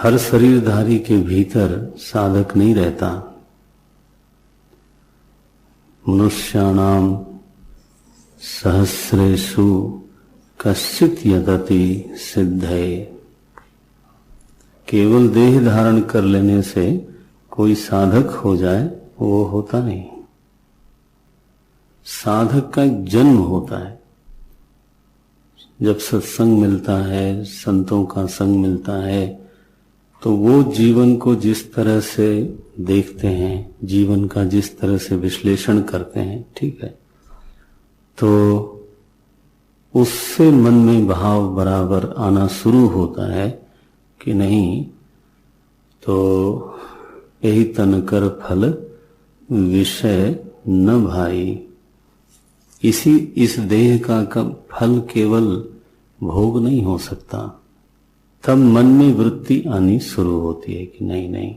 हर शरीरधारी के भीतर साधक नहीं रहता। मनुष्याणाम सहस्रेषु कश्चित यतति सिद्धये। केवल देह धारण कर लेने से कोई साधक हो जाए वो होता नहीं। साधक का एक जन्म होता है। जब सत्संग मिलता है, संतों का संग मिलता है, तो वो जीवन को जिस तरह से देखते हैं, जीवन का जिस तरह से विश्लेषण करते हैं, ठीक है, तो उससे मन में भाव बराबर आना शुरू होता है कि नहीं तो यही तन कर फल विषय न भाई। इस देह का फल केवल भोग नहीं हो सकता। तब मन में वृत्ति आनी शुरू होती है कि नहीं,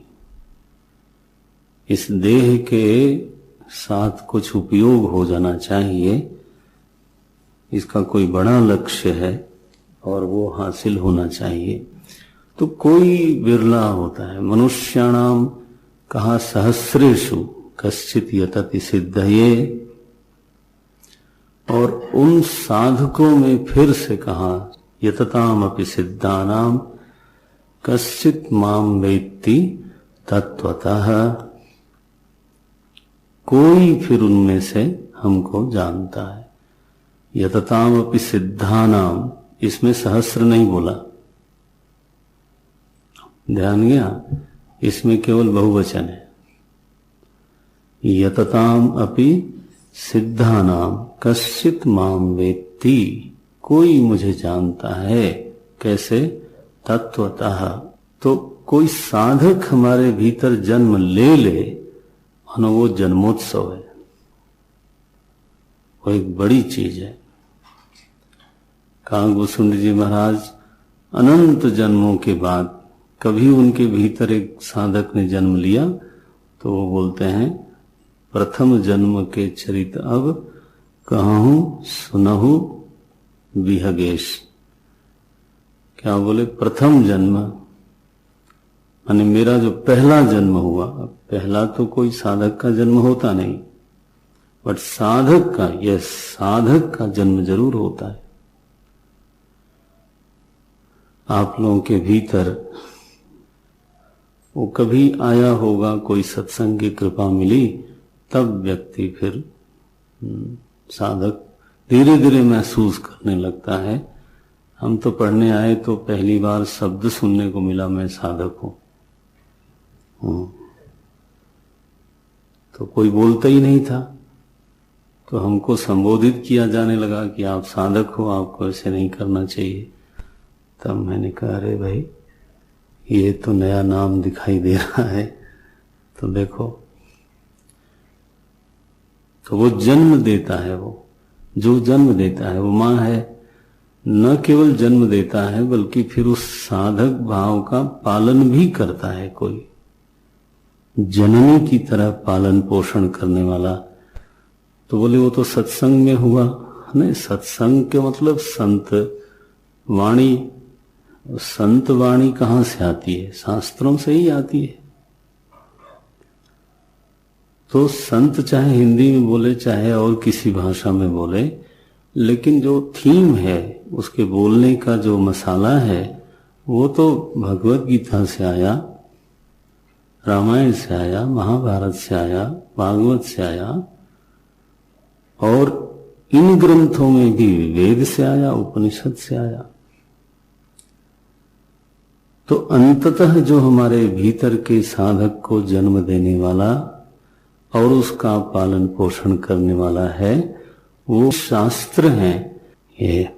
इस देह के साथ कुछ उपयोग हो जाना चाहिए, इसका कोई बड़ा लक्ष्य है और वो हासिल होना चाहिए। तो कोई बिरला होता है। मनुष्याणाम कहा सहस्रेषु कश्चित यतति सिद्धये, और उन साधकों में फिर से कहा यतताम अपि सिद्धानाम कश्चित माम वेत्ति तत्वतः। कोई फिर उनमें से हमको जानता है। यतताम अपि सिद्धानाम, इसमें सहस्र नहीं बोला, ध्यान गया, इसमें केवल बहुवचन है। यतताम अपि सिद्धानाम कश्चित माम वेत्ति, कोई मुझे जानता है। कैसे? तत्वतः। तो कोई साधक हमारे भीतर जन्म ले मानो वो जन्मोत्सव है, वो एक बड़ी चीज है। कांगभूषुंड जी महाराज अनंत जन्मों के बाद कभी उनके भीतर एक साधक ने जन्म लिया तो वो बोलते हैं प्रथम जन्म के चरित अब कहूं सुनहु विहगेश। क्या बोले? प्रथम जन्म माने मेरा जो पहला जन्म हुआ। पहला तो कोई साधक का जन्म होता नहीं, बट साधक का, यह साधक का जन्म जरूर होता है। आप लोगों के भीतर वो कभी आया होगा, कोई सत्संग की कृपा मिली, तब व्यक्ति फिर साधक धीरे धीरे महसूस करने लगता है। हम तो पढ़ने आए तो पहली बार शब्द सुनने को मिला मैं साधक हूं, तो कोई बोलता ही नहीं था, तो हमको संबोधित किया जाने लगा कि आप साधक हो, आपको ऐसे नहीं करना चाहिए। तब मैंने कहा अरे भाई ये तो नया नाम दिखाई दे रहा है। तो देखो, तो वो जन्म देता है, वो जो जन्म देता है वो मां है। न केवल जन्म देता है बल्कि फिर उस साधक भाव का पालन भी करता है, कोई जननी की तरह पालन पोषण करने वाला। तो बोले वो तो सत्संग में हुआ। नहीं, सत्संग के मतलब संत वाणी। संत वाणी कहां से आती है? शास्त्रों से ही आती है। तो संत चाहे हिंदी में बोले चाहे और किसी भाषा में बोले, लेकिन जो थीम है, उसके बोलने का जो मसाला है, वो तो भगवत गीता से आया, रामायण से आया, महाभारत से आया, भागवत से आया, और इन ग्रंथों में भी वेद से आया, उपनिषद से आया। तो अंततः जो हमारे भीतर के साधक को जन्म देने वाला और उसका पालन पोषण करने वाला है, वो शास्त्र हैं। ये